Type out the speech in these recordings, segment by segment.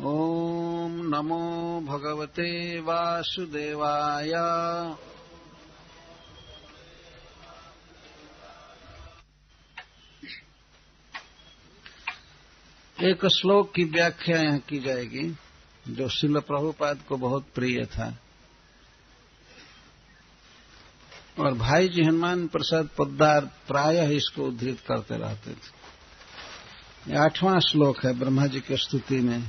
ओम नमो भगवते वासुदेवाय। एक श्लोक की व्याख्या यहाँ की जाएगी जो श्रील प्रभुपाद को बहुत प्रिय था और भाई जी हनुमान प्रसाद पोद्दार प्रायः इसको उद्धृत करते रहते थे। 8वां श्लोक है ब्रह्मा जी की स्तुति में।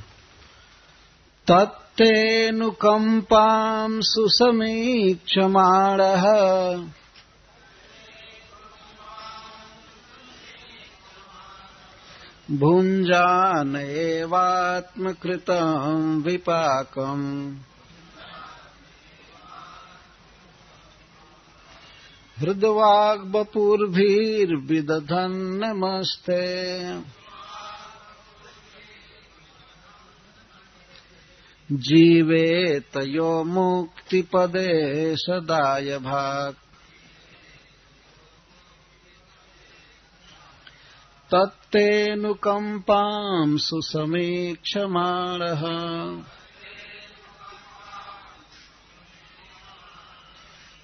तत्तेऽनुकम्पां सुसमीक्षमाणः भुञ्जान एवात्मकृतं विपाकम् हृद्वाग्वपुर्भिर्विदधन् नमस्ते जीवेत यो मुक्तिपदे सदाय भाक्। तत्तेऽनुकम्पां सुसमीक्षमाणः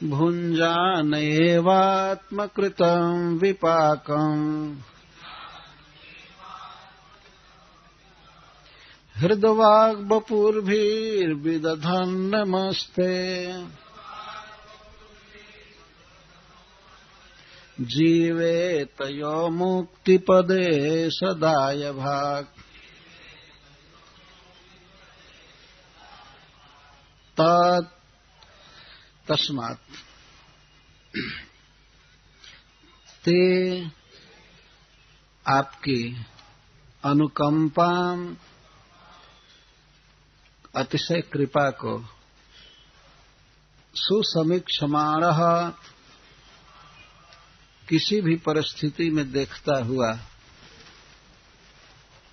भुञ्जान एवात्मकृतं विपाकम् हृद्वाग्वपुर्भिर्विदधन् नमस्ते जीवेत यो मुक्तिपदे सदाय भाक्। तस्मात् ते आपकी अनुकंपा अतिशय कृपा को सुसमीक्षमाणः किसी भी परिस्थिति में देखता हुआ,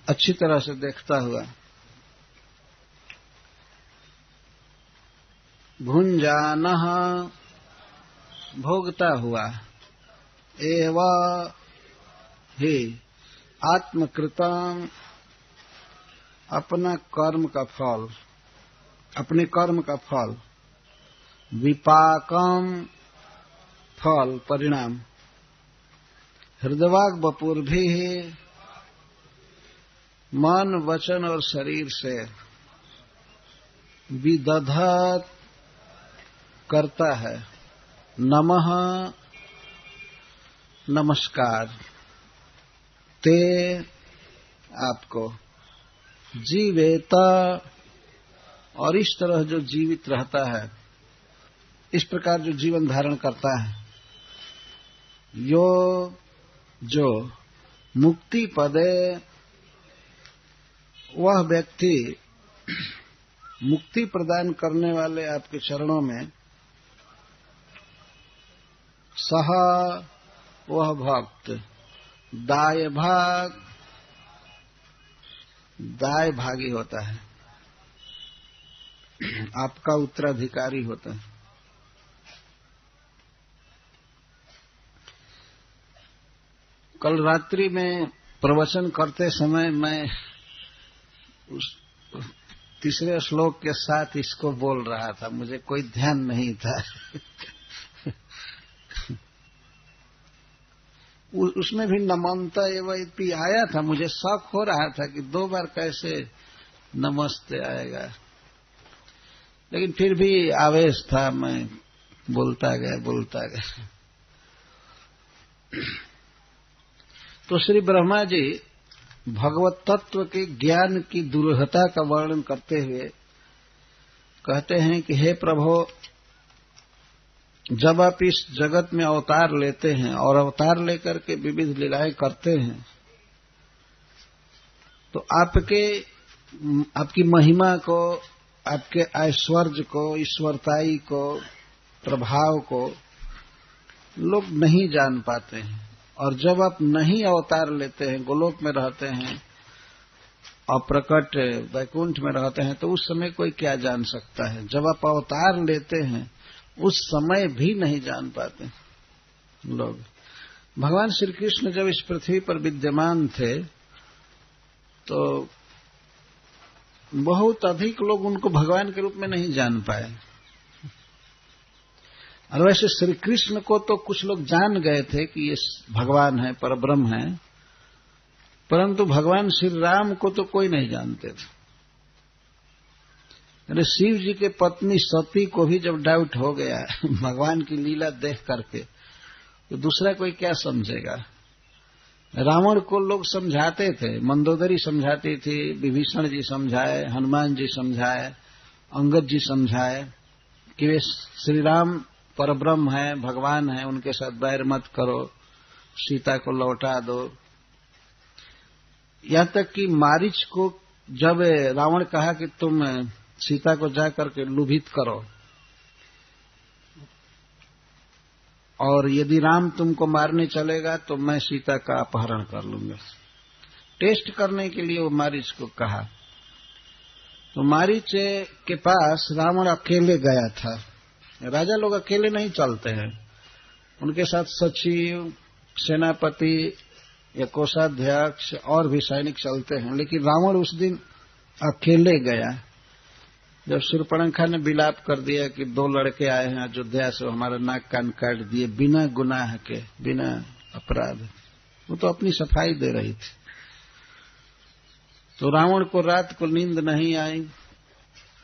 अच्छी तरह से देखता हुआ, भुञ्जानः भोगता हुआ, एव ही आत्मकृतं अपना कर्म का फल, अपने कर्म का फल, विपाकम फल परिणाम, हृद्वाग्वपुर्भिः मन वचन और शरीर से विदधत् करता है, नमः नमस्कार, ते आपको, जीवेता और इस तरह जो जीवित रहता है, इस प्रकार जो जीवन धारण करता है, यो जो मुक्ति पदे वह व्यक्ति मुक्ति प्रदान करने वाले आपके चरणों में, सह वह भक्त दाय भागी होता है, आपका उत्तराधिकारी होता है। कल रात्रि में प्रवचन करते समय मैं उस तीसरे श्लोक के साथ इसको बोल रहा था, मुझे कोई ध्यान नहीं था। उसमें भी नमनता एवं आया था, मुझे शक हो रहा था कि 2 बार कैसे नमस्ते आएगा, लेकिन फिर भी आवेश था, मैं बोलता गया। तो श्री ब्रह्मा जी भगवत तत्व के ज्ञान की दुरूहता का वर्णन करते हुए कहते हैं कि हे प्रभु, जब आप इस जगत में अवतार लेते हैं और अवतार लेकर के विविध लीलाएं करते हैं, तो आपकी महिमा को, आपके ऐश्वर्य को, ईश्वरताई को, प्रभाव को लोग नहीं जान पाते हैं। और जब आप नहीं अवतार लेते हैं, गोलोक में रहते हैं, अप्रकट वैकुंठ में रहते हैं, तो उस समय कोई क्या जान सकता है। जब आप अवतार लेते हैं उस समय भी नहीं जान पाते लोग। भगवान श्री कृष्ण जब इस पृथ्वी पर विद्यमान थे तो बहुत अधिक लोग उनको भगवान के रूप में नहीं जान पाए। और वैसे श्री कृष्ण को तो कुछ लोग जान गए थे कि ये भगवान है, परब्रह्म है, परंतु भगवान श्री राम को तो कोई नहीं जानते थे। अरे शिव जी के पत्नी सती को भी जब डाउट हो गया भगवान की लीला देख करके, तो दूसरा कोई क्या समझेगा। रावण को लोग समझाते थे, मंदोदरी समझाती थी, विभीषण जी समझाए, हनुमान जी समझाए, अंगद जी समझाए कि वे श्री राम परब्रह्म है, भगवान है, उनके साथ बैर मत करो, सीता को लौटा दो। यहां तक कि मारीच को जब रावण कहा कि तुम सीता को जाकर के लुभित करो और यदि राम तुमको मारने चलेगा तो मैं सीता का अपहरण कर लूंगा, टेस्ट करने के लिए वो मारीच को कहा। तो मारीच के पास रावण अकेले गया था। राजा लोग अकेले नहीं चलते हैं, उनके साथ सचिव, सेनापति या कोषाध्यक्ष और भी सैनिक चलते हैं, लेकिन रावण उस दिन अकेले गया। जब शूर्पणखा ने विलाप कर दिया कि 2 लड़के आए हैं अयोध्या से, हमारा नाक कान काट दिए बिना गुनाह के, बिना अपराध, वो तो अपनी सफाई दे रही थी। तो रावण को रात को नींद नहीं आई,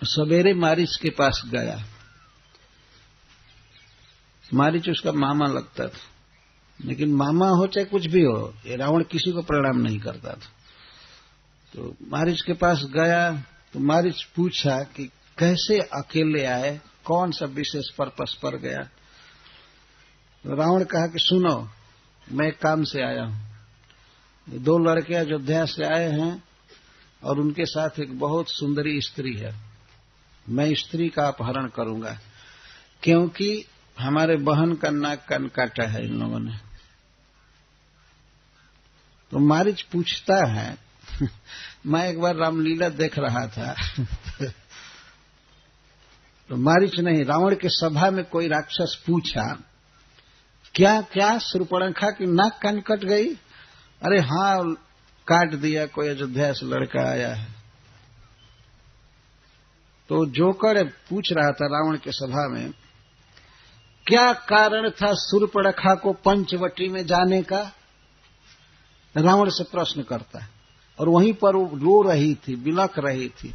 सवेरे मारीच के पास गया। मारीच उसका मामा लगता था, लेकिन मामा हो चाहे कुछ भी हो, ये रावण किसी को प्रणाम नहीं करता था। तो मारीच के पास गया तो मारीच पूछा कि कैसे अकेले आए, कौन सा विशेष पर्पस पर गया। तो रावण कहा कि सुनो, मैं काम से आया हूं, 2 लड़के अयोध्या से आए हैं और उनके साथ एक बहुत सुंदरी स्त्री है, मैं स्त्री का अपहरण करूंगा क्योंकि हमारे बहन का नाक कान काटा है इन लोगों ने। तो मारीच पूछता है मैं एक बार रामलीला देख रहा था तो मारीच नहीं, रावण के सभा में कोई राक्षस पूछा क्या क्या शूर्पणखा की नाक कान कट गई? अरे हाँ, काट दिया, कोई अयोध्या से लड़का आया है। तो जोकर पूछ रहा था रावण के सभा में, क्या कारण था शूर्पणखा को पंचवटी में जाने का? रावण से प्रश्न करता है और वहीं पर वो रो रही थी, बिलख रही थी।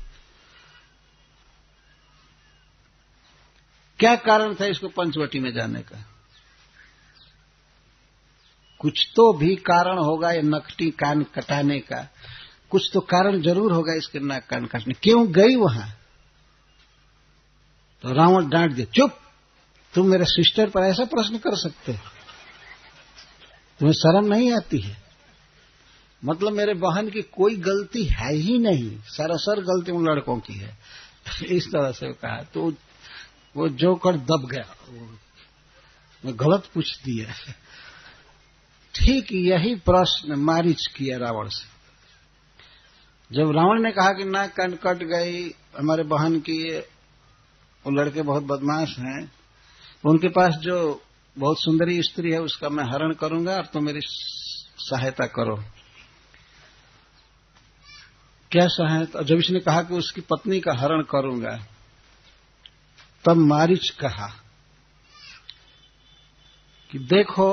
क्या कारण था इसको पंचवटी में जाने का? कुछ तो भी कारण होगा ये नकटी कान कटाने का, कुछ तो कारण जरूर होगा इसके नाक कान काटने। क्यों गई वहां? तो रावण डांट दिया, चुप, तुम मेरे सिस्टर पर ऐसा प्रश्न कर सकते हो? तुम्हें शर्म नहीं आती है? मतलब मेरे बहन की कोई गलती है ही नहीं, सरासर गलती उन लड़कों की है। इस तरह से कहा तो वो जोकर दब गया, मैं गलत पूछ दिया। ठीक यही प्रश्न मारीच किया रावण से। जब रावण ने कहा कि नाक कान कट गई हमारे बहन की, वो लड़के बहुत बदमाश हैं, उनके पास जो बहुत सुंदरी स्त्री है उसका मैं हरण करूंगा और तुम मेरी सहायता करो। क्या सहायता? जब इसने कहा कि उसकी पत्नी का हरण करूंगा, तब मारीच कहा कि देखो,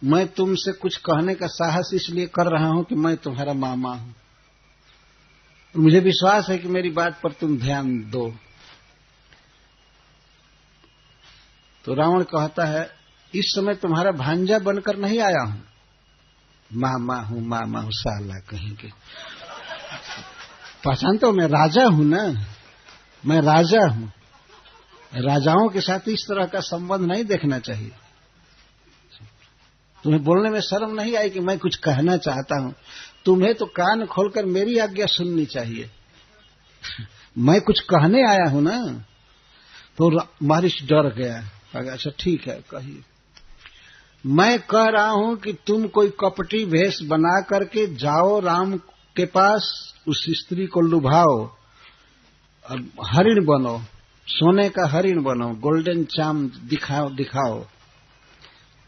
मैं तुमसे कुछ कहने का साहस इसलिए कर रहा हूं कि मैं तुम्हारा मामा हूं, मुझे विश्वास है कि मेरी बात पर तुम ध्यान दो। तो रावण कहता है, इस समय तुम्हारा भांजा बनकर नहीं आया हूं, मामा हूं साला कहीं के। पहचानते हो मैं राजा हूं ना, मैं राजा हूं। राजाओं के साथ इस तरह का संबंध नहीं देखना चाहिए। तुम्हें बोलने में शर्म नहीं आई कि मैं कुछ कहना चाहता हूं? तुम्हें तो कान खोलकर मेरी आज्ञा सुननी चाहिए। मैं कुछ कहने आया हूं ना। तो मारीच डर गया, कहा अच्छा ठीक है कहिए। मैं कह रहा हूं कि तुम कोई कपटी भेष बना करके जाओ राम के पास, उस स्त्री को लुभाओ और हरिण बनो, सोने का हरिण बनो, गोल्डन चाम दिखाओ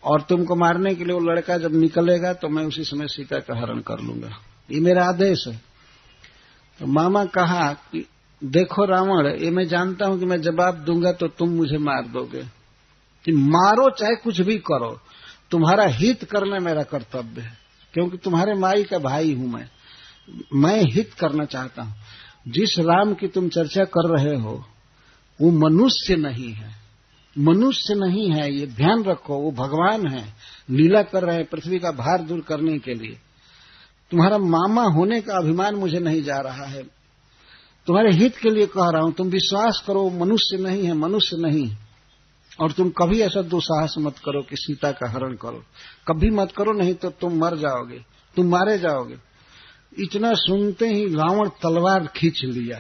और तुमको मारने के लिए वो लड़का जब निकलेगा तो मैं उसी समय सीता का हरण कर लूंगा। ये मेरा आदेश है। तो मामा कहा कि देखो रावण, ये मैं जानता हूं कि मैं जवाब दूंगा तो तुम मुझे मार दोगे, कि मारो चाहे कुछ भी करो, तुम्हारा हित करना मेरा कर्तव्य है, क्योंकि तुम्हारे माई का भाई हूं मैं हित करना चाहता हूं। जिस राम की तुम चर्चा कर रहे हो वो मनुष्य नहीं है, मनुष्य नहीं है, ये ध्यान रखो। वो भगवान है, लीला कर रहे हैं पृथ्वी का भार दूर करने के लिए। तुम्हारा मामा होने का अभिमान मुझे नहीं जा रहा है, तुम्हारे हित के लिए कह रहा हूं। तुम विश्वास करो, मनुष्य नहीं है, मनुष्य नहीं। और तुम कभी ऐसा दुस्साहस मत करो कि सीता का हरण करो, कभी मत करो, नहीं तो तुम मर जाओगे, तुम मारे जाओगे। इतना सुनते ही रावण तलवार खींच लिया।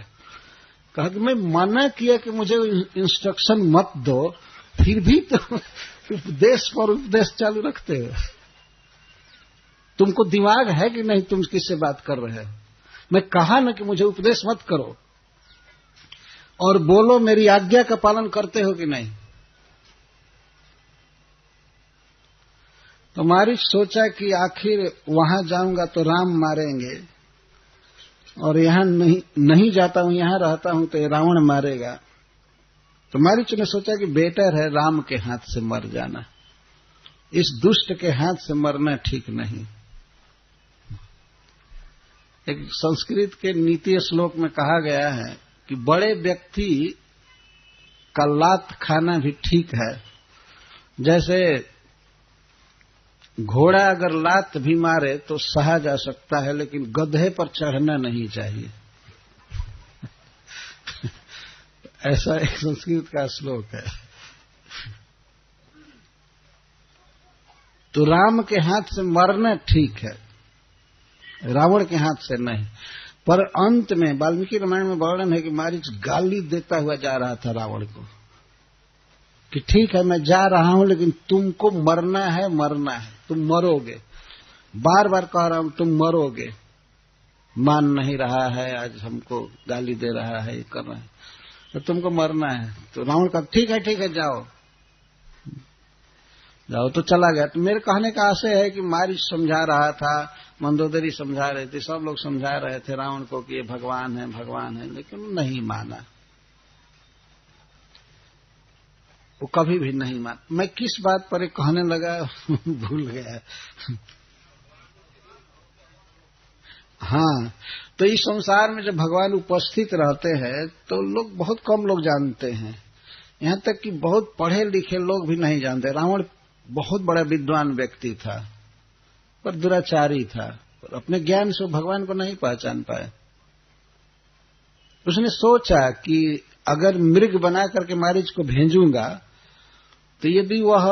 कहा कि मैं मना किया कि मुझे इंस्ट्रक्शन मत दो, फिर भी तो उपदेश पर उपदेश चालू रखते हो। तुमको दिमाग है कि नहीं, तुम किससे बात कर रहे हो? मैं कहा ना कि मुझे उपदेश मत करो, और बोलो मेरी आज्ञा का पालन करते हो कि नहीं। तो मारीच सोचा कि आखिर वहां जाऊंगा तो राम मारेंगे, और यहां नहीं जाता हूं, यहां रहता हूं तो ये रावण मारेगा। तो मारीच ने सोचा कि बेटर है राम के हाथ से मर जाना, इस दुष्ट के हाथ से मरना ठीक नहीं। एक संस्कृत के नीति श्लोक में कहा गया है कि बड़े व्यक्ति का लात खाना भी ठीक है। जैसे घोड़ा अगर लात भी मारे तो सहा जा सकता है, लेकिन गधे पर चढ़ना नहीं चाहिए। ऐसा एक संस्कृत का श्लोक है। तो राम के हाथ से मरना ठीक है, रावण के हाथ से नहीं। पर अंत में वाल्मीकि रामायण में वर्णन है कि मारीच गाली देता हुआ जा रहा था रावण को कि ठीक है मैं जा रहा हूं, लेकिन तुमको मरना है, मरना है, तुम मरोगे। बार बार कह रहा हूं तुम मरोगे। मान नहीं रहा है, आज हमको गाली दे रहा है, ये कर रहा है, तो तुमको मरना है। तो रावण का ठीक है जाओ जाओ, तो चला गया। तो मेरे कहने का आशय है कि मारीच समझा रहा था, मंदोदरी समझा रहे थे, सब लोग समझा रहे थे रावण को कि ये भगवान है, भगवान है, लेकिन वो नहीं माना, वो कभी भी नहीं माना। मैं किस बात पर कहने लगा भूल गया। हाँ, तो इस संसार में जब भगवान उपस्थित रहते हैं तो लोग, बहुत कम लोग जानते हैं, यहां तक कि बहुत पढ़े लिखे लोग भी नहीं जानते। रावण बहुत बड़ा विद्वान व्यक्ति था, पर दुराचारी था, पर अपने ज्ञान से भगवान को नहीं पहचान पाए। उसने सोचा कि अगर मृग बना करके मारीच को भेजूंगा तो यदि वह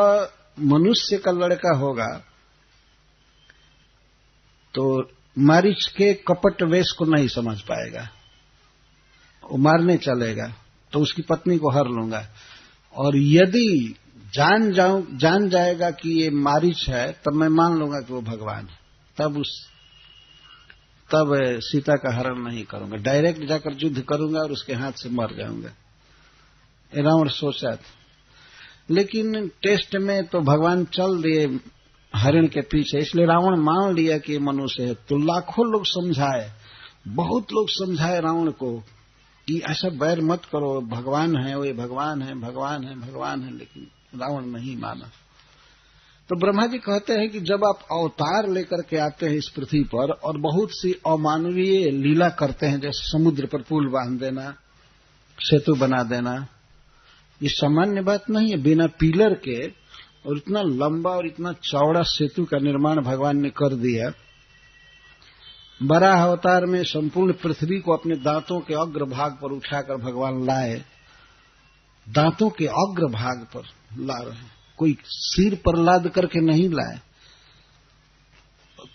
मनुष्य का लड़का होगा तो मारीच के कपट वेश को नहीं समझ पाएगा, वो मारने चलेगा, तो उसकी पत्नी को हर लूंगा। और यदि जान जाएगा कि ये मारीच है, तब मैं मान लूंगा कि वो भगवान है, तब सीता का हरण नहीं करूंगा, डायरेक्ट जाकर युद्ध करूंगा और उसके हाथ से मर जाऊंगा। रावण सोचा था, लेकिन टेस्ट में तो भगवान चल दिए हरण के पीछे, इसलिए रावण मान लिया कि ये मनुष्य है। तो लाखों लोग समझाए, बहुत लोग समझाए रावण को कि ऐसा बैर मत करो, भगवान है, वो भगवान है, भगवान है, भगवान है, लेकिन रावण नहीं माना। तो ब्रह्मा जी कहते हैं कि जब आप अवतार लेकर के आते हैं इस पृथ्वी पर और बहुत सी अमानवीय लीला करते हैं, जैसे समुद्र पर पुल बांध देना, सेतु बना देना, ये सामान्य बात नहीं है। बिना पिलर के और इतना लंबा और इतना चौड़ा सेतु का निर्माण भगवान ने कर दिया। बराह अवतार में संपूर्ण पृथ्वी को अपने दांतों के अग्रभाग पर उठाकर भगवान लाए, दांतों के अग्रभाग पर ला रहे हैं, कोई सिर पर लाद करके नहीं लाए।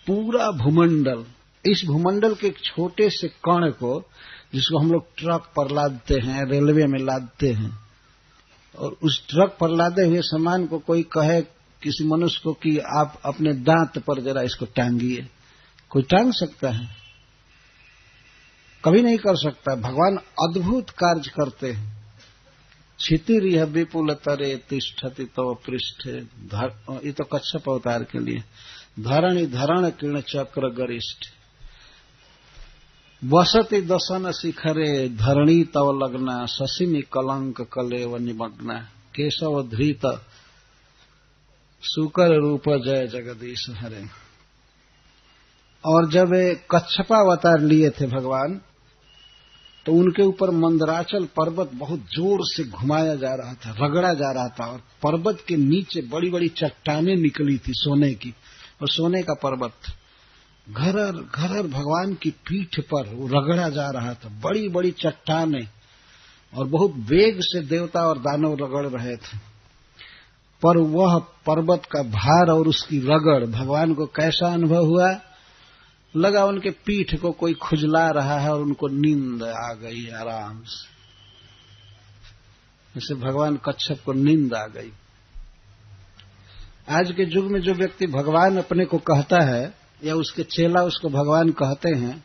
पूरा भूमंडल, इस भूमंडल के एक छोटे से कण को, जिसको हम लोग ट्रक पर लादते हैं, रेलवे में लादते हैं, और उस ट्रक पर लादे हुए सामान को कोई कहे किसी मनुष्य को कि आप अपने दांत पर जरा इसको टांगिए, कोई टांग सकता है? कभी नहीं कर सकता। भगवान अद्भुत कार्य करते हैं। क्षितिरिह विपुल तरे तिष्ठति तव पृष्ठे, ये तो कच्छप अवतार के लिए, धरणि धरण किर्ण चक्र गरिष्ठ। वसति दशन शिखरे धरणी तव लग्ना शशिनि कलंक कलेव निमग्ना केशव धृत सुकर रूप जय जगदीश हरे। और जब कच्छपा अवतार लिए थे भगवान, तो उनके ऊपर मंदराचल पर्वत बहुत जोर से घुमाया जा रहा था, रगड़ा जा रहा था, और पर्वत के नीचे बड़ी बड़ी चट्टानें निकली थी सोने की, और सोने का पर्वत घरर घरर भगवान की पीठ पर वो रगड़ा जा रहा था, बड़ी बड़ी चट्टानें, और बहुत वेग से देवता और दानव रगड़ रहे थे। पर वह पर्वत का भार और उसकी रगड़ भगवान को कैसा अनुभव हुआ? लगा उनके पीठ को कोई खुजला रहा है और उनको नींद आ गई आराम से। जैसे भगवान कच्छप को नींद आ गई। आज के युग में जो व्यक्ति भगवान अपने को कहता है या उसके चेला उसको भगवान कहते हैं,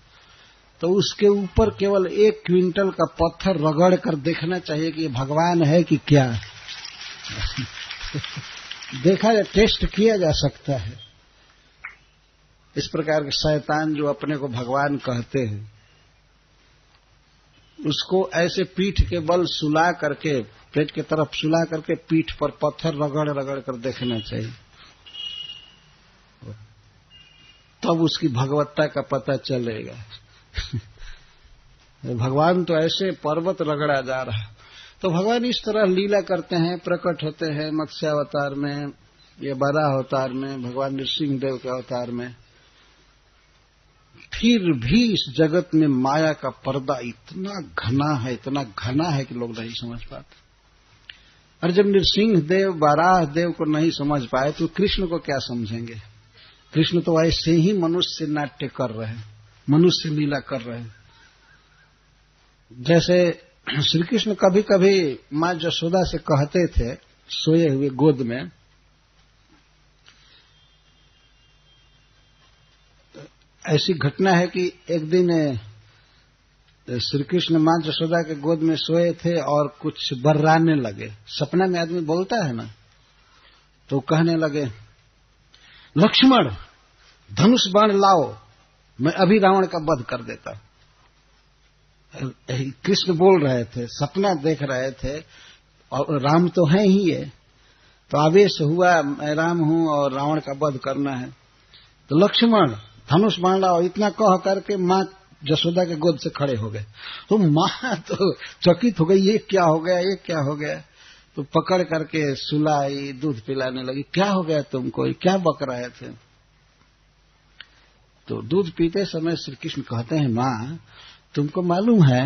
तो उसके ऊपर केवल 1 क्विंटल का पत्थर रगड़ कर देखना चाहिए कि ये भगवान है कि क्या। देखा या टेस्ट किया जा सकता है। इस प्रकार के शैतान जो अपने को भगवान कहते हैं, उसको ऐसे पीठ के बल सुला करके, पेट की तरफ सुला करके पीठ पर पत्थर रगड़ रगड़ कर देखना चाहिए, तब उसकी भगवत्ता का पता चलेगा। भगवान तो ऐसे पर्वत रगड़ा जा रहा है। तो भगवान इस तरह लीला करते हैं, प्रकट होते हैं मत्स्यावतार में या वराह अवतार में, भगवान नृसिंह देव के अवतार में। फिर भी इस जगत में माया का पर्दा इतना घना है कि लोग नहीं समझ पाते। और जब नृसिंह देव वराह देव को नहीं समझ पाए तो कृष्ण को क्या समझेंगे? कृष्ण तो ऐसे ही मनुष्य नाट्य कर रहे हैं, मनुष्य लीला कर रहे हैं। जैसे श्री कृष्ण कभी कभी मां यशोदा से कहते थे सोए हुए गोद में, ऐसी घटना है कि एक दिन श्री कृष्ण मां यशोदा के गोद में सोए थे और कुछ बर्राने लगे। सपना में आदमी बोलता है ना, तो कहने लगे, लक्ष्मण धनुष बाण लाओ, मैं अभी रावण का वध कर देता। कृष्ण बोल रहे थे, सपना देख रहे थे, और राम तो है ही है। तो आवेश हुआ, मैं राम हूं और रावण का वध करना है, तो लक्ष्मण धनुष बाण लाओ, इतना कह करके मां यशोदा के गोद से खड़े हो गए। तो मां तो चकित हो गई, ये क्या हो गया, ये क्या हो गया। तो पकड़ करके सुलाई, दूध पिलाने लगी। क्या हो गया तुमको, क्या बक रहे थे? तो दूध पीते समय श्री कृष्ण कहते हैं, मां तुमको मालूम है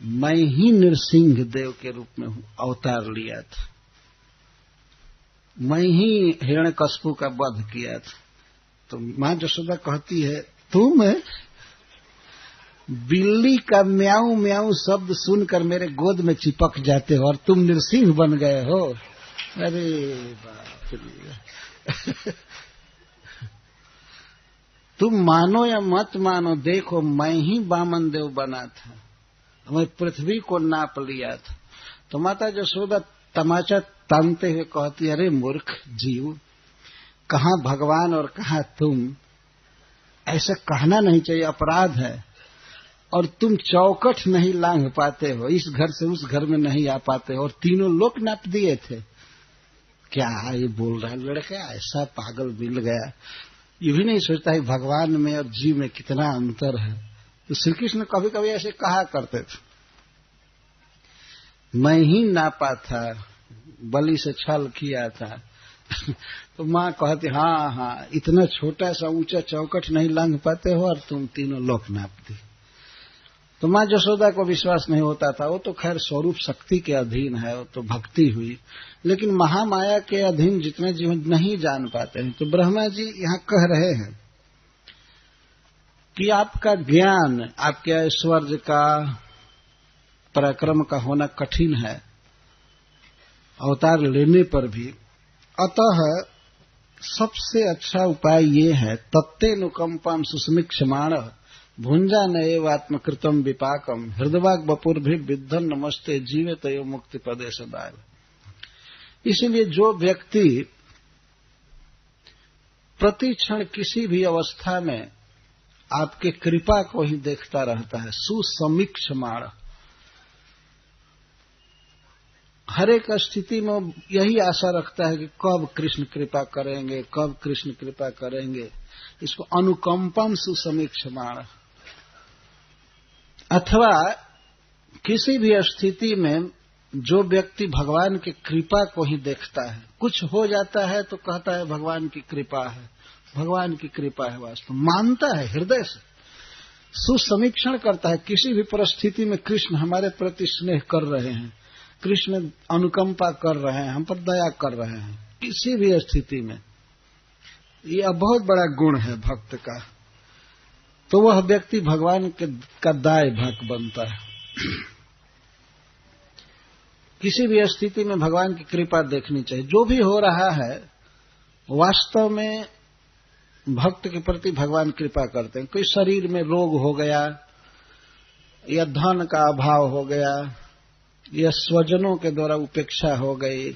मैं ही नृसिंह देव के रूप में अवतार लिया था, मैं ही हिरण्यकश्यप का वध किया था। तो मां यशोदा कहती है, तुम बिल्ली का म्याऊ म्याऊ शब्द सुनकर मेरे गोद में चिपक जाते हो और तुम नृसिंह बन गए हो। अरे बाप रे। तुम मानो या मत मानो, देखो मैं ही वामन देव बना था, मैं पृथ्वी को नाप लिया था। तो माता यशोदा तमाचा तानते हुए कहती, अरे मूर्ख जीव, कहां भगवान और कहां तुम, ऐसा कहना नहीं चाहिए, अपराध है। और तुम चौकट नहीं लांघ पाते हो, इस घर से उस घर में नहीं आ पाते हो, और तीनों लोग नाप दिए थे। क्या ये बोल रहा है लड़का, ऐसा पागल मिल गया, ये भी नहीं सोचता है भगवान में और जीव में कितना अंतर है। तो श्री कृष्ण कभी कभी ऐसे कहा करते थे, मैं ही नापा था, बलि से छल किया था। तो मां कहती, हाँ हाँ, इतना छोटा सा ऊंचा चौकट नहीं लांघ पाते हो और तुम तीनों लोग नाप दी। तो मां यशोदा को विश्वास नहीं होता था। वो तो खैर स्वरूप शक्ति के अधीन है, वो तो भक्ति हुई, लेकिन महामाया के अधीन जितने जीवन नहीं जान पाते हैं। तो ब्रह्मा जी यहाँ कह रहे हैं कि आपका ज्ञान, आपके ऐश्वर्य का, पराक्रम का होना कठिन है अवतार लेने पर भी। अतः सबसे अच्छा उपाय ये है, तत्तेनुकंपम सुस्मिक्षमाण भुंजान एवात्मकृतम विपाकम हृदवाग बपुर्भि विद्धन नमस्ते जीवित यो मुक्ति पदे सदैव। इसलिए जो व्यक्ति प्रतिक्षण किसी भी अवस्था में आपके कृपा को ही देखता रहता है। सुसमीक्षमाण, हर एक स्थिति में यही आशा रखता है कि कब कृष्ण कृपा करेंगे, कब कृष्ण कृपा करेंगे। इसको अनुकंपम सुसमीक्षमाण। अथवा किसी भी स्थिति में जो व्यक्ति भगवान की कृपा को ही देखता है, कुछ हो जाता है तो कहता है भगवान की कृपा है, भगवान की कृपा है, वास्तव मानता है हृदय से, सुसमीक्षण करता है। किसी भी परिस्थिति में कृष्ण हमारे प्रति स्नेह कर रहे हैं, कृष्ण अनुकंपा कर रहे हैं, हम पर दया कर रहे हैं, किसी भी स्थिति में। यह बहुत बड़ा गुण है भक्त का। तो वह व्यक्ति भगवान का दाय भक्त बनता है। किसी भी स्थिति में भगवान की कृपा देखनी चाहिए। जो भी हो रहा है वास्तव में भक्त के प्रति भगवान कृपा करते हैं। कोई शरीर में रोग हो गया, या धन का अभाव हो गया, या स्वजनों के द्वारा उपेक्षा हो गई,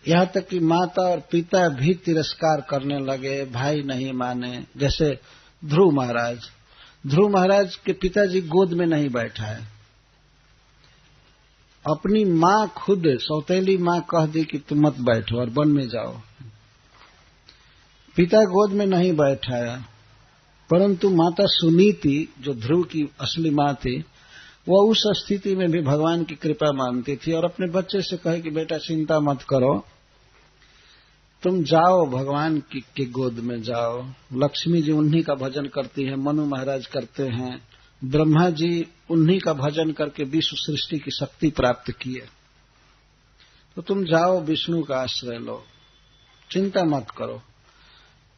यहां तक कि माता और पिता भी तिरस्कार करने लगे, भाई नहीं माने। जैसे ध्रुव महाराज के पिताजी गोद में नहीं बैठा है, अपनी मां खुद सौतेली मां कह दी कि तुम मत बैठो और वन में जाओ। पिता गोद में नहीं बैठाया, परंतु माता सुनीति जो ध्रुव की असली मां थी, वह उस स्थिति में भी भगवान की कृपा मानती थी और अपने बच्चे से कहे कि बेटा चिंता मत करो, तुम जाओ भगवान की गोद में जाओ। लक्ष्मी जी उन्हीं का भजन करती है, मनु महाराज करते हैं, ब्रह्मा जी उन्हीं का भजन करके विश्व सृष्टि की शक्ति प्राप्त किए। तो तुम जाओ विष्णु का आश्रय लो, चिंता मत करो,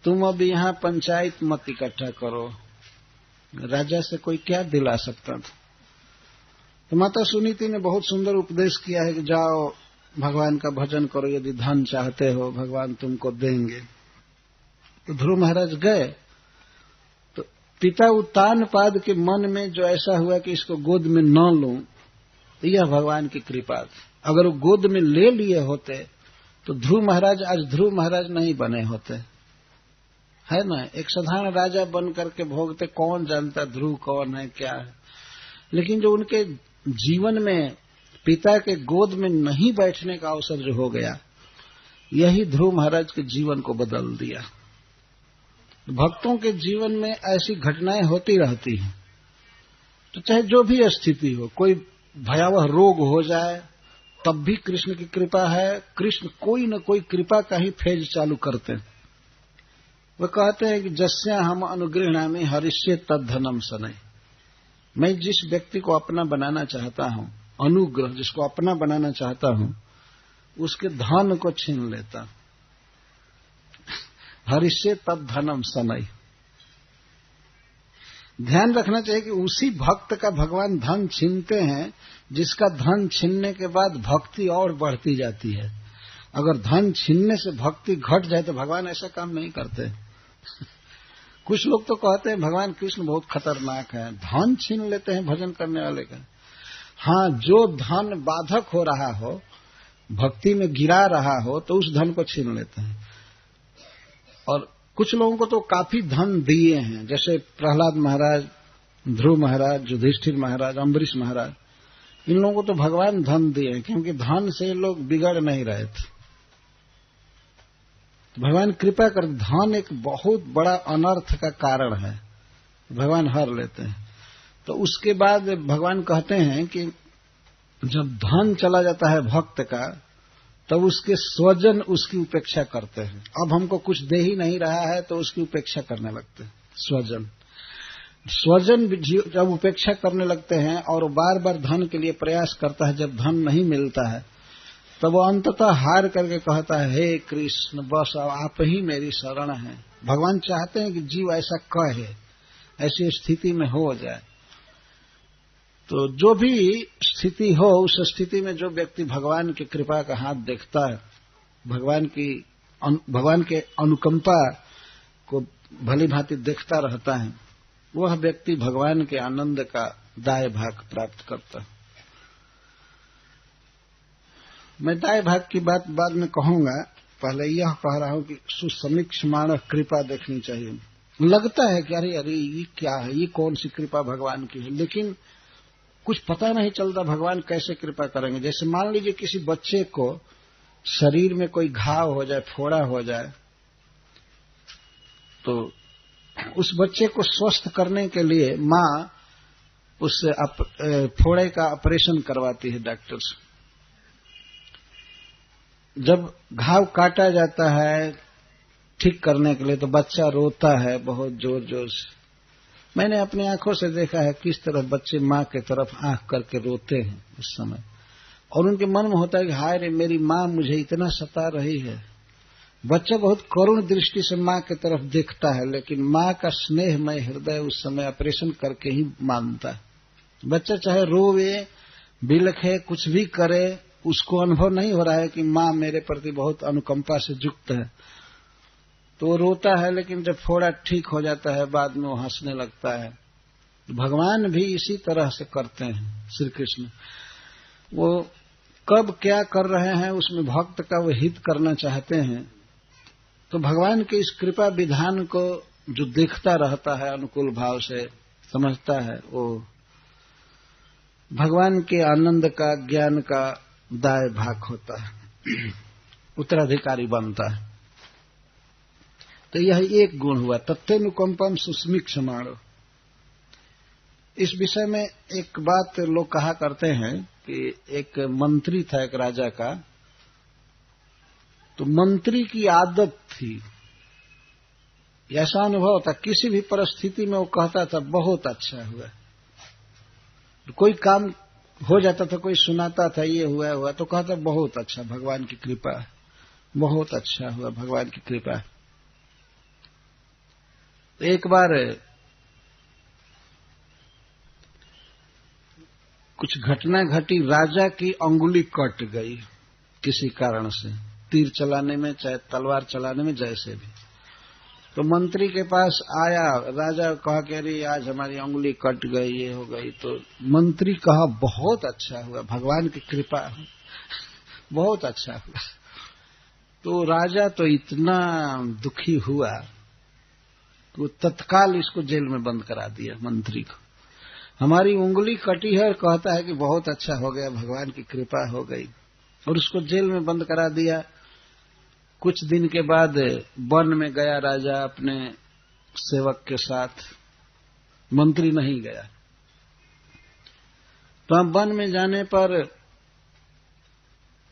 तुम अब यहां पंचायत मत इकट्ठा करो, राजा से कोई क्या दिला सकता था। तो माता सुनीति ने बहुत सुंदर उपदेश किया है कि जाओ भगवान का भजन करो, यदि धन चाहते हो भगवान तुमको देंगे। तो ध्रुव महाराज गए, तो पिता उत्तानपाद के मन में जो ऐसा हुआ कि इसको गोद में न लूं, तो यह भगवान की कृपा थी। अगर वो गोद में ले लिए होते तो ध्रुव महाराज आज ध्रुव महाराज नहीं बने होते, है ना। एक साधारण राजा बन करके भोगते, कौन जानता ध्रुव कौन है क्या है। लेकिन जो उनके जीवन में पिता के गोद में नहीं बैठने का अवसर जो हो गया, यही ध्रुव महाराज के जीवन को बदल दिया। भक्तों के जीवन में ऐसी घटनाएं होती रहती हैं। तो चाहे जो भी स्थिति हो, कोई भयावह रोग हो जाए तब भी कृष्ण की कृपा है। कृष्ण कोई न कोई कृपा का ही फेज चालू करते हैं। वे कहते हैं कि जस्या हम अनुगृह्णामि हरिष्ये तद्धनम सनय। मैं जिस व्यक्ति को अपना बनाना चाहता हूं, अनुग्रह जिसको अपना बनाना चाहता हूं, उसके धन को छीन लेता। हरिष्ये तद्धनम सनय। ध्यान रखना चाहिए कि उसी भक्त का भगवान धन छीनते हैं जिसका धन छीनने के बाद भक्ति और बढ़ती जाती है। अगर धन छीनने से भक्ति घट जाए तो भगवान ऐसा काम नहीं करते। कुछ लोग तो कहते हैं भगवान कृष्ण बहुत खतरनाक है, धन छीन लेते हैं भजन करने वाले का। हाँ, जो धन बाधक हो रहा हो, भक्ति में गिरा रहा हो, तो उस धन को छीन लेते हैं। और कुछ लोगों को तो काफी धन दिए हैं, जैसे प्रहलाद महाराज, ध्रुव महाराज, युधिष्ठिर महाराज, अम्बरीश महाराज। इन लोगों को तो भगवान धन दिए हैं, क्योंकि धन से लोग बिगड़ नहीं रहे थे। भगवान कृपा कर, धन एक बहुत बड़ा अनर्थ का कारण है, भगवान हर लेते हैं। तो उसके बाद भगवान कहते हैं कि जब धन चला जाता है भक्त का, तब उसके स्वजन उसकी उपेक्षा करते हैं। अब हमको कुछ दे ही नहीं रहा है तो उसकी उपेक्षा करने लगते हैं। स्वजन जब उपेक्षा करने लगते हैं और वो बार बार धन के लिए प्रयास करता है, जब धन नहीं मिलता है तब वो अंततः हार करके कहता है, हे कृष्ण बस आप ही मेरी शरण है। भगवान चाहते हैं कि जीव ऐसा कहे, ऐसी स्थिति में हो जाए। तो जो भी स्थिति हो, उस स्थिति में जो व्यक्ति भगवान की कृपा का हाथ देखता है, भगवान के अनुकंपा को भली भांति देखता रहता है, वह व्यक्ति भगवान के आनंद का दाय भाग प्राप्त करता है। मैं दाय भाग की बात बाद में कहूंगा, पहले यह कह रहा हूं कि सुसमीक्षमाण कृपा देखनी चाहिए। लगता है कि अरे अरे ये क्या है, ये कौन सी कृपा भगवान की है, लेकिन कुछ पता नहीं चलता भगवान कैसे कृपा करेंगे। जैसे मान लीजिए किसी बच्चे को शरीर में कोई घाव हो जाए, फोड़ा हो जाए, तो उस बच्चे को स्वस्थ करने के लिए माँ उस फोड़े का ऑपरेशन करवाती है डॉक्टर से। जब घाव काटा जाता है ठीक करने के लिए तो बच्चा रोता है बहुत जोर जोर से। मैंने अपनी आंखों से देखा है किस तरह बच्चे माँ के तरफ आंख करके रोते हैं उस समय, और उनके मन में होता है कि हाय रे मेरी माँ मुझे इतना सता रही है। बच्चा बहुत करुण दृष्टि से माँ की तरफ देखता है, लेकिन माँ का स्नेहमय हृदय उस समय ऑपरेशन करके ही मानता है। बच्चा चाहे रोवे बिलखे कुछ भी करे, उसको अनुभव नहीं हो रहा है कि माँ मेरे प्रति बहुत अनुकंपा से युक्त है, तो रोता है। लेकिन जब फोड़ा ठीक हो जाता है बाद में वो हंसने लगता है। भगवान भी इसी तरह से करते हैं। श्री कृष्ण वो कब क्या कर रहे हैं उसमें भक्त का वो हित करना चाहते हैं, तो भगवान के इस कृपा विधान को जो देखता रहता है अनुकूल भाव से समझता है, वो भगवान के आनंद का ज्ञान का दाय भाग होता है, उत्तराधिकारी बनता है। तो यह एक गुण हुआ, तत्तेनुकंपम सुस्मिक्षमाणो। इस विषय में एक बात लोग कहा करते हैं कि एक मंत्री था एक राजा का, तो मंत्री की आदत थी, ऐसा अनुभव होता किसी भी परिस्थिति में वो कहता था बहुत अच्छा हुआ। कोई काम हो जाता था, कोई सुनाता था ये हुआ तो कहता बहुत अच्छा, भगवान की कृपा, बहुत अच्छा हुआ, भगवान की कृपा। एक बार कुछ घटना घटी, राजा की अंगुली कट गई किसी कारण से, तीर चलाने में चाहे तलवार चलाने में जैसे भी। तो मंत्री के पास आया, राजा कहा कि अरे आज हमारी अंगुली कट गई, ये हो गई। तो मंत्री कहा बहुत अच्छा हुआ, भगवान की कृपा, बहुत अच्छा हुआ। तो राजा तो इतना दुखी हुआ कि वो तत्काल इसको जेल में बंद करा दिया मंत्री को। हमारी उंगली कटी है और कहता है कि बहुत अच्छा हो गया, भगवान की कृपा हो गई, और उसको जेल में बंद करा दिया। कुछ दिन के बाद वन में गया राजा अपने सेवक के साथ, मंत्री नहीं गया। तो अब वन में जाने पर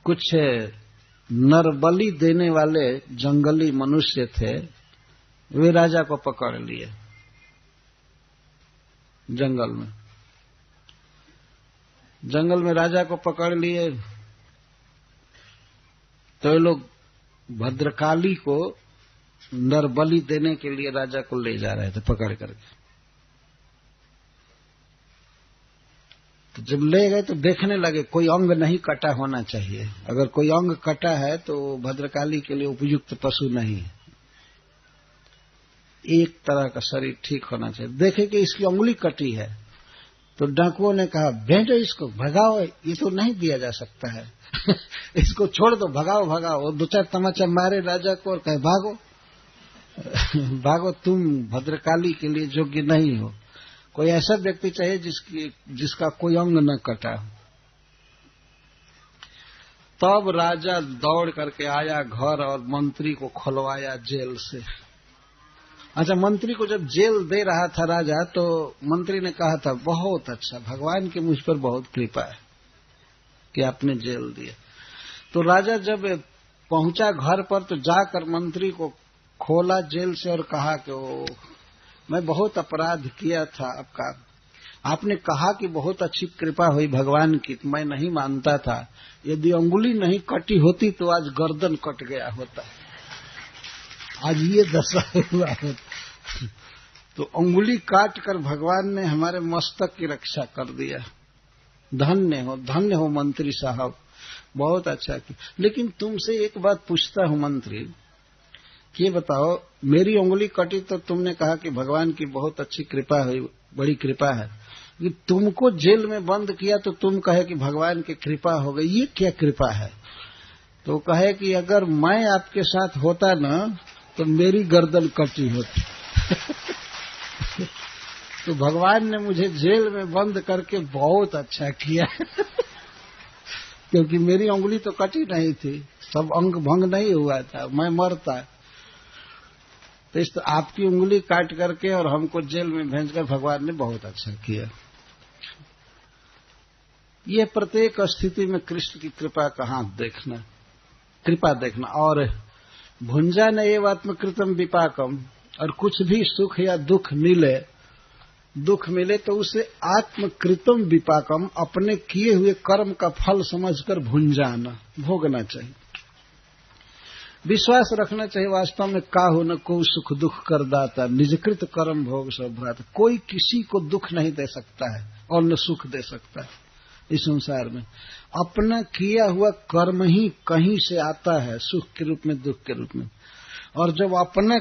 कुछ नरबलि देने वाले जंगली मनुष्य थे, वे राजा को पकड़ लिए जंगल में राजा को पकड़ लिए। तो ये लोग भद्रकाली को नरबलि देने के लिए राजा को ले जा रहे थे पकड़ करके। तो जब ले गए तो देखने लगे कोई अंग नहीं कटा होना चाहिए, अगर कोई अंग कटा है तो भद्रकाली के लिए उपयुक्त पशु नहीं है, एक तरह का शरीर ठीक होना चाहिए। देखे कि इसकी अंगुली कटी है, तो डाकुओं ने कहा भेजो इसको, भगाओ, ये तो नहीं दिया जा सकता है इसको छोड़ दो, भगाओ भगाओ। और दो चार तमाचा मारे राजा को और कहे भागो भागो, तुम भद्रकाली के लिए योग्य नहीं हो। कोई ऐसा व्यक्ति चाहिए जिसका कोई अंग न कटा हो। तब राजा दौड़ करके आया घर और मंत्री को खुलवाया जेल से। अच्छा, मंत्री को जब जेल दे रहा था राजा, तो मंत्री ने कहा था बहुत अच्छा, भगवान की मुझ पर बहुत कृपा है कि आपने जेल दिया। तो राजा जब पहुंचा घर पर तो जाकर मंत्री को खोला जेल से और कहा कि ओ मैं बहुत अपराध किया था आपका, आपने कहा कि बहुत अच्छी कृपा हुई भगवान की, मैं नहीं मानता था। यदि अंगुली नहीं कटी होती तो आज गर्दन कट गया होता, आज ये दशा हुआ होता। तो अंगुली काट कर भगवान ने हमारे मस्तक की रक्षा कर दिया। धन्य हो मंत्री साहब, बहुत अच्छा किया। लेकिन तुमसे एक बात पूछता हूं मंत्री, कि ये बताओ मेरी उंगली कटी तो तुमने कहा कि भगवान की बहुत अच्छी कृपा हुई, बड़ी कृपा है, कि तुमको जेल में बंद किया तो तुम कहे कि भगवान की कृपा हो गई, ये क्या कृपा है? तो कहे कि अगर मैं आपके साथ होता ना तो मेरी गर्दन कटी होती तो भगवान ने मुझे जेल में बंद करके बहुत अच्छा किया क्योंकि मेरी उंगली तो कटी नहीं थी, सब अंग भंग नहीं हुआ था, मैं मरता। तो इस आपकी उंगली काट करके और हमको जेल में भेजकर भगवान ने बहुत अच्छा किया। ये प्रत्येक स्थिति में कृष्ण की कृपा का हाथ देखना, कृपा देखना। और भुंजन एव आत्मकृतम विपाकम, और कुछ भी सुख या दुख मिले तो उसे आत्मकृतम विपाकम, अपने किए हुए कर्म का फल समझकर भुंजाना, भोगना चाहिए। विश्वास रखना चाहिए वास्तव में काहू न को सुख दुख कर दाता, निजकृत कर्म भोग सब भ्राता। कोई किसी को दुख नहीं दे सकता है और न सुख दे सकता है इस संसार में। अपना किया हुआ कर्म ही कहीं से आता है, सुख के रूप में दुख के रूप में। और जब अपना